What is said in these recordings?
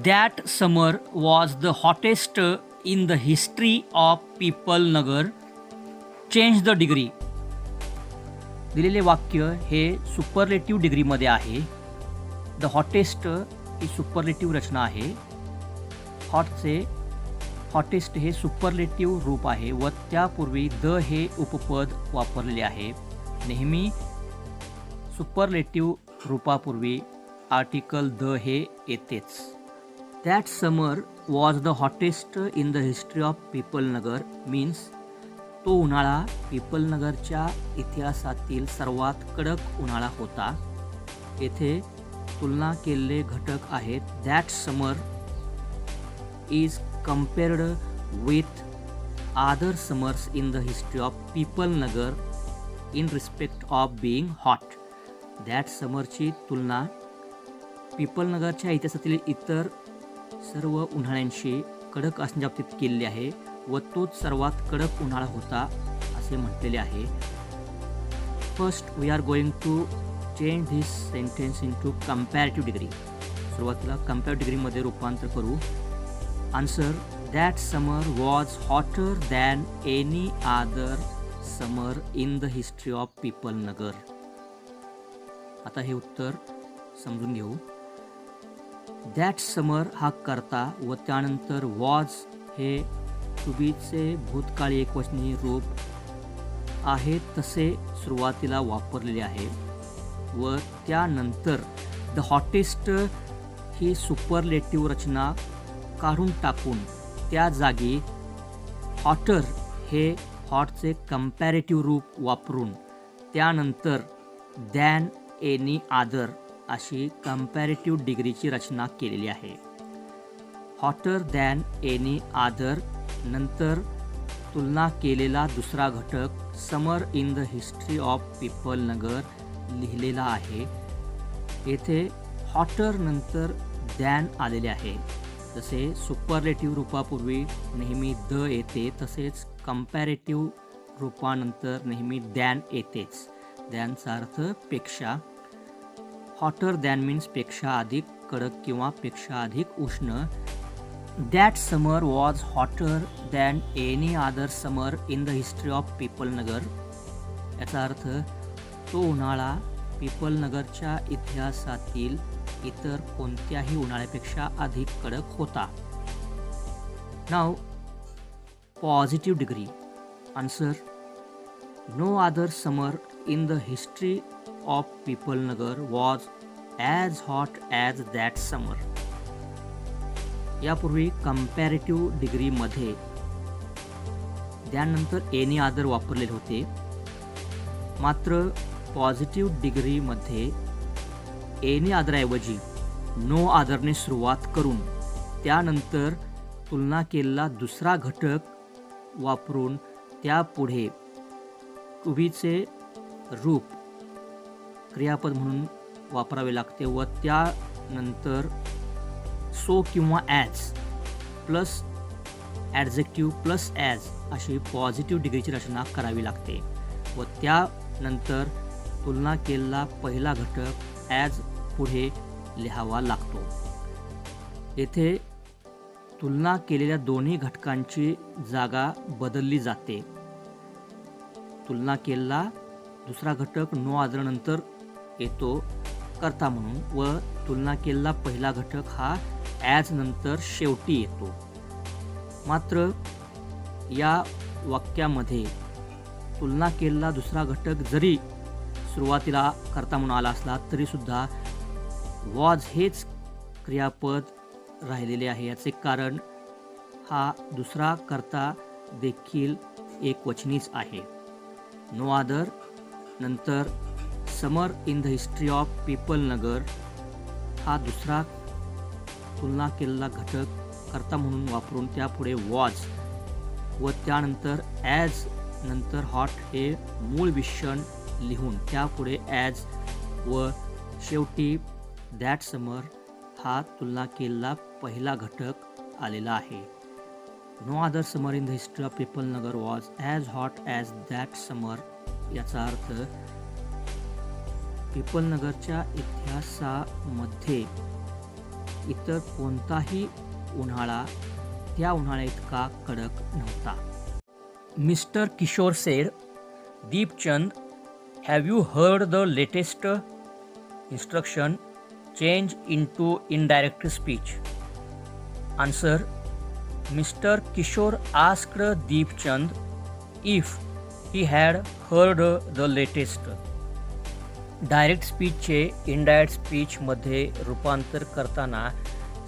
That summer was the hottest in the history of People Nagar. Change the degree. दिलेले वाक्य हे superlative डिग्रीमध्ये आहे. द हॉटेस्ट ही सुपरलेटिव्ह रचना आहे. हॉटचे hottest हे सुपरलेटिव्ह रूप आहे व त्यापूर्वी द हे उपपद वापरलेले आहे. नेहमी सुपरलेटिव्ह रूपापूर्वी आर्टिकल द हे येतेच. That summer was the hottest in the history of Pipalnagar means तो उन्हाळा पीपलनगरच्या इतिहासातील सर्वात कडक उन्हाळा होता. येथे तुलना केलेले घटक आहेत. That summer is compared with other summers in the history of Pipalnagar in respect of being hot. That समरची तुलना पीपलनगरच्या इतिहासातील इतर सर्व उन्हाळ्यांशी कडक असण्याच्या बाबतीत केलेली आहे व तोच सर्वात कडक उन्हाळा होता असे म्हटलेले आहे. First we are going to change this sentence into comparative degree. सुरुवातीला कंपॅरेटिव्ह डिग्रीमध्ये रूपांतर करू. Answer that summer was hotter than any other summer in the history of Pipalnagar. आता हे उत्तर समजून घेऊ. दॅट समर हा कर्ता व त्यानंतर वॉज हे टू बीचे भूतकाळी एकवचनी रूप आहे तसे सुरुवातीला वापरलेले आहे व त्यानंतर द हॉटेस्ट ही सुपरलेटिव्ह रचना काढून टाकून त्या जागी हॉटर हे हॉटचे कंपॅरेटिव्ह रूप वापरून त्यानंतर दॅन एनी अदर अशी कंपॅरेटिव्ह डिग्रीची रचना केलेली आहे. हॉटर दॅन एनी अदर नंतर तुलना केलेला दुसरा घटक समर इन द हिस्ट्री ऑफ पीपलनगर लिहिलेला आहे. येथे हॉटर नंतर दॅन आलेले आहे. जसे सुपरलेटिव्ह रूपापूर्वी नेहमी द येते तसेच कंपॅरेटिव्ह रूपानंतर नेहमी दॅन येतेच. दॅनचा अर्थ पेक्षा. हॉटर दॅन मीन्स पेक्षा अधिक कडक किंवा पेक्षा अधिक उष्ण. That summer was hotter than any other summer in the history of Pipalnagar. याचा अर्थ तो उन्हाळा पीपलनगरच्या इतिहासातील इतर कोणत्याही उन्हाळ्यापेक्षा अधिक कडक होता. नाव positive degree. Answer no other summer in the history of Pipalnagar was as hot as that summer. यापूर्वी कंपॅरेटिव्ह डिग्रीमध्ये त्यानंतर एनी अदर वापरलेले होते. मात्र पॉझिटिव्ह डिग्रीमध्ये एनी अदरऐवजी नो अदरने सुरुवात करून त्यानंतर तुलना केलेला दुसरा घटक वापरून त्यापुढे टू-बीचे रूप क्रियापद म्हणून वापरावे लागते व त्यानंतर सो किंवा as plus adjective plus as अशी पॉझिटिव्ह डिग्रीची रचना करावी लागते व त्यानंतर तुलना केलेला पहिला घटक ॲज पुढे लिहावा लागतो. येथे तुलना केलेल्या दोन्ही घटकांची जागा बदलली जाते. तुलना केलेला दुसरा घटक नो अदरनंतर येतो कर्ता म्हणून व तुलना केलेला पहिला घटक हा ॲज नंतर शेवटी येतो. मात्र या वाक्यामध्ये तुलना केलेला दुसरा घटक जरी सुरुवातीला कर्ता म्हणून आला असला तरीसुद्धा वॉज हेच क्रियापद राहिलेले आहे. याचे कारण हा दुसरा कर्ता देखील एकवचनीच आहे. नो अदर नंतर समर इन द हिस्ट्री ऑफ पीपलनगर हा दुसरा तुलना केलेला घटक कर्ता म्हणून वापरून त्यापुढे वॉज व त्यानंतर ॲज नंतर हॉट हे मूळ विशेषण लिहून त्यापुढे ॲज व शेवटी दॅट समर हा तुलना केलेला पहिला घटक आलेला आहे. No other summer in the history of Pipalnagar was as hot as that summer. याचा अर्थ पीपलनगरच्या इतिहासामध्ये इतर कोणताही उन्हाळा त्या उन्हाळ्या इतका कडक नव्हता. Mister Kishore said, Deepchand, have you heard the latest instruction change into indirect speech? Answer. Mr. Kishore asked Deepchand if he had heard the latest. Direct स्पीचचे इनडायरेक्ट स्पीचमध्ये रूपांतर करताना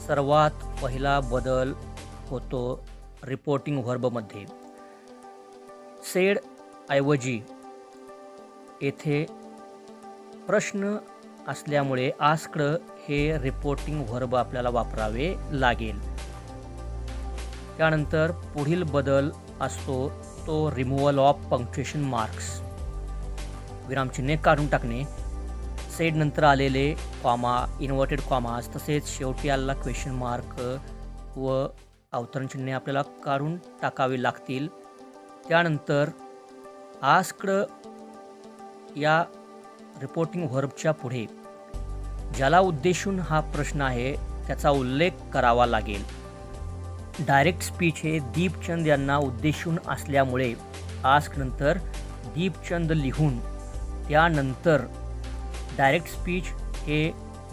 सर्वात पहिला बदल होतो रिपोर्टिंग व्हर्बमध्ये. सेड ऐवजी येथे प्रश्न असल्यामुळे आस्क्ड हे रिपोर्टिंग व्हर्ब आपल्याला वापरावे लागेल. त्यानंतर पुढील बदल असतो तो रिमूव्हल ऑफ पंक्च्युएशन मार्क्स, विरामचिन्हे काढून टाकणे. सेड नंतर आलेले कॉमा, इन्व्हर्टेड कॉमास तसेच शेवटी आलेला क्वेश्चन मार्क व अवतरणचिन्हे आपल्याला काढून टाकावी लागतील. त्यानंतर आस्क्ड या रिपोर्टिंग व्हर्बच्या पुढे ज्याला उद्देशून हा प्रश्न आहे त्याचा उल्लेख करावा लागेल. डायरेक्ट स्पीच हे दीपचंद यांना उद्देशून असल्यामुळे आस्क नंतर दीपचंद लिहून त्यानंतर डायरेक्ट स्पीच हे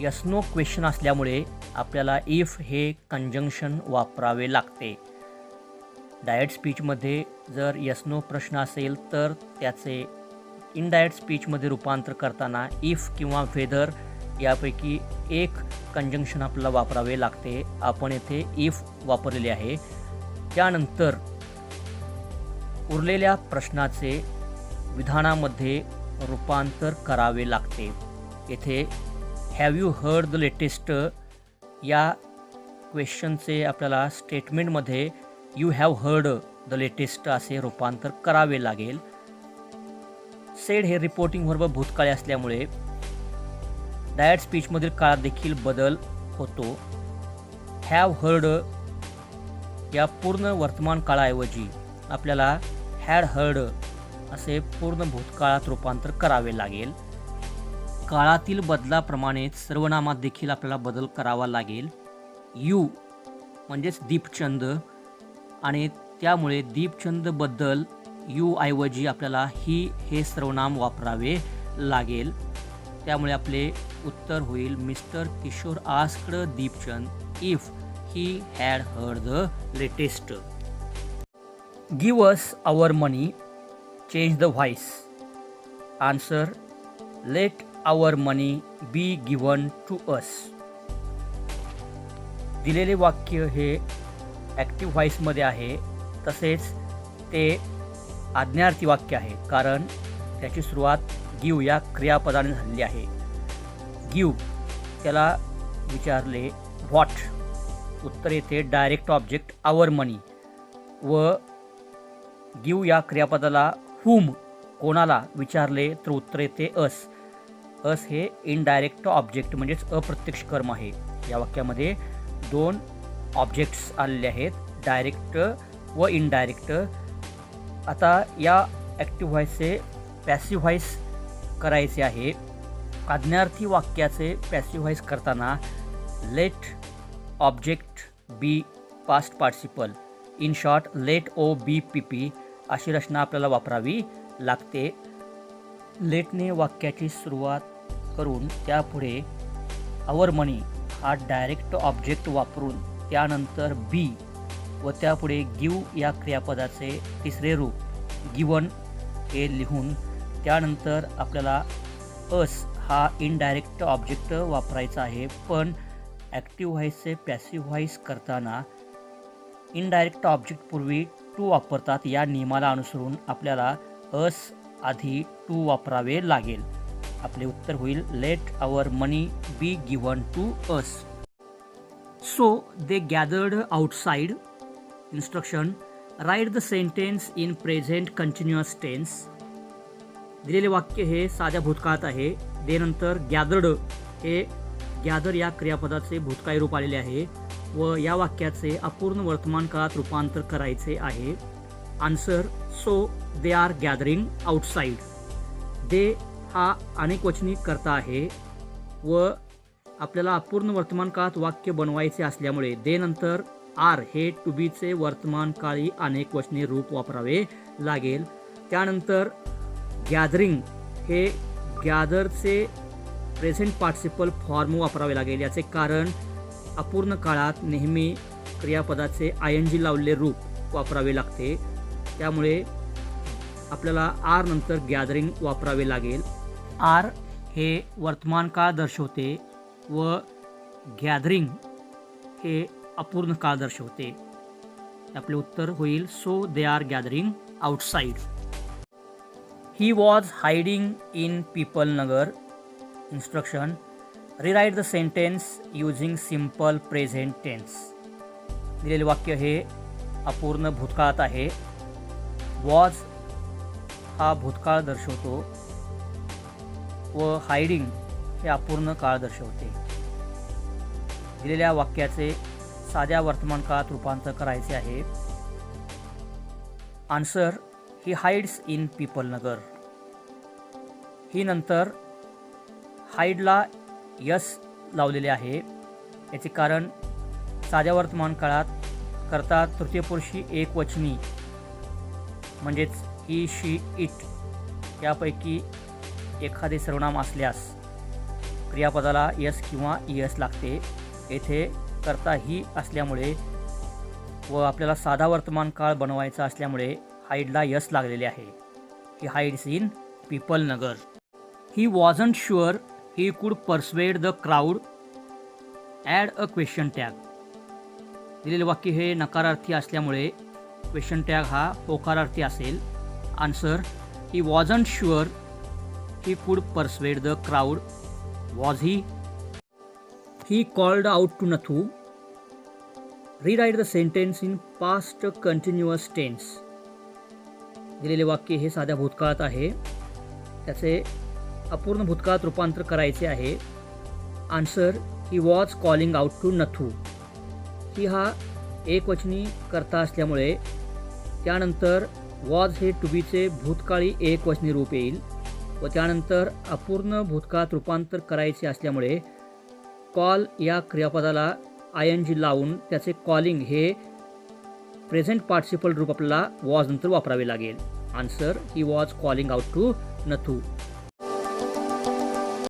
यस नो क्वेश्चन असल्यामुळे आपल्याला इफ हे कंजंक्शन वापरावे लागते. डायरेक्ट स्पीचमध्ये जर यस नो प्रश्न असेल तर त्याचे इनडायरेक्ट स्पीचमध्ये रूपांतर करताना इफ किंवा वेदर यापैकी एक कंजंक्शन आपल्याला वापरावे लागते. आपण येथे इफ वापरलेले आहे. त्यानंतर उरलेल्या प्रश्नाचे विधानामध्ये रूपांतर करावे लागते. येथे have you heard the latest या क्वेश्चनचे आपल्याला स्टेटमेंटमध्ये you have heard the latest असे रूपांतर करावे लागेल. सेड हे रिपोर्टिंग व्हर्ब भूतकाळी असल्यामुळे डायरेक्ट स्पीचमधील काळात देखील बदल होतो. हॅव हर्ड या पूर्ण वर्तमान काळाऐवजी आपल्याला हॅड हर्ड असे पूर्ण भूतकाळात रूपांतर करावे लागेल. काळातील बदलाप्रमाणेच सर्वनामात देखील आपल्याला बदल करावा लागेल. यू म्हणजेच दीपचंद आणि त्यामुळे दीपचंदबद्दल यू ऐवजी आपल्याला ही हे सर्वनाम वापरावे लागेल. त्यामुळे आपले उत्तर होईल mister Kishore asked Deepchand if he had heard the latest. Give us our money, change the voice. Answer. Let our money be given to us. दिलेले वाक्य हे ॲक्टिव्ह व्हॉइसमध्ये आहे तसेच ते आज्ञार्थी वाक्य आहे कारण त्याची सुरुवात गिव या क्रियापदाने झालेली आहे. गिव त्याला विचारले व्हॉट, उत्तर येते डायरेक्ट ऑब्जेक्ट आवर मनी व गिव या क्रियापदाला हुम कोणाला विचारले तर उत्तर येते अस. अस हे इनडायरेक्ट ऑब्जेक्ट म्हणजेच अप्रत्यक्ष कर्म आहे. या वाक्यामध्ये दोन ऑब्जेक्ट्स आलेले आहेत, डायरेक्ट व इनडायरेक्ट. आता या ॲक्टिव्ह व्हॉइसचे पॅसिव्ह व्हॉइस करायचे आहे. आज्ञार्थी वाक्याचे पॅसिव्ह व्हॉइस करताना let object be past participle, in short let O B P P अशी रचना आपल्याला वापरावी लागते. लेटने वाक्याची सुरुवात करून त्यापुढे आवर मनी हा डायरेक्ट ऑब्जेक्ट वापरून त्यानंतर बी व त्यापुढे गिव या क्रियापदाचे तिसरे रूप गिवन हे लिहून त्यानंतर आपल्याला अस हा इनडायरेक्ट ऑब्जेक्ट वापरायचा आहे. पण ॲक्टिव्ह व्हॉइसचे पॅसिव्ह व्हॉइस करताना इनडायरेक्ट ऑब्जेक्टपूर्वी टू वापरतात. या नियमाला अनुसरून आपल्याला अस आधी टू वापरावे लागेल. आपले उत्तर होईल let our money be given to us. So they gathered outside. Instruction. Write the sentence in present continuous tense. दिलेले वाक्य हे साध्या भूतकाळात आहे. दे नंतर गॅदर्ड हे गॅदर या क्रियापदाचे भूतकाळी रूप आलेले आहे व या वाक्याचे अपूर्ण वर्तमान काळात रूपांतर करायचे आहे. Answer. So they are gathering outside. They हा अनेकवचनी कर्ता आहे व आपल्याला अपूर्ण वर्तमान काळात वाक्य बनवायचे असल्यामुळे दे नंतर आर हे टू बीचे वर्तमान काळी अनेक वचनी रूप वापरावे लागेल. त्यानंतर गॅदरिंग हे गॅदरचे प्रेझेंट पार्टिसिपल फॉर्म वापरावे लागेल. याचे कारण अपूर्ण काळात नेहमी क्रियापदाचे ING लावलेले रूप वापरावे लागते. त्यामुळे आपल्याला आर नंतर गॅदरिंग वापरावे लागेल. आर हे वर्तमान काळ दर्शवते व गॅदरिंग हे अपूर्ण काळ दर्शवते. आपले उत्तर होईल so they are gathering outside. He was hiding in people Nagar. Instruction rewrite the sentence using simple present tense. दिलेले वाक्य हे अपूर्ण भूतकाळात आहे. वॉज हा भूतकाळ दर्शवतो व हायडिंग हे अपूर्ण काळ दर्शवते. दिलेल्या वाक्याचे साध्या वर्तमान काळात रूपांतर करायचे आहे. Answer he hides in people Nagar. He नंतर हाईडला यस लावलेले आहे. याचे कारण साध्या वर्तमान काळात करता तृतीयपुरुषी एकवचनी म्हणजेच ही शी इट यापैकी एखादे सर्वनाम असल्यास क्रियापदाला यस किंवा इयस लागते. येथे करता ही असल्यामुळे व आपल्याला साधा वर्तमान काळ बनवायचा असल्यामुळे हाईडला यस लागलेले आहे. He hides in people Nagar. He wasn't sure he could persuade the crowd. Add a question tag. दिलेले वाक्य हे नकारार्थी असल्यामुळे क्वेश्चन टॅग हा होकारार्थी असेल. Answer he wasn't sure he could persuade the crowd. Was he. He called out to Nathu. Rewrite the sentence in past continuous tense. दिलेले वाक्य हे साध्या भूतकाळात आहे. त्याचे अपूर्ण भूतकाळात रूपांतर करायचे आहे. Answer he was calling out to Nathu. He हा एकवचनी कर्ता असल्यामुळे त्यानंतर वॉज हे टू बीचे भूतकाळी एकवचनी रूप येईल व त्यानंतर अपूर्ण भूतकाळात रूपांतर करायचे असल्यामुळे कॉल या क्रियापदाला ING लावून त्याचे कॉलिंग हे प्रेझेंट पार्टिसिपल रूप आपल्याला वॉज नंतर वापरावे लागेल. Answer he was calling out to Nathu.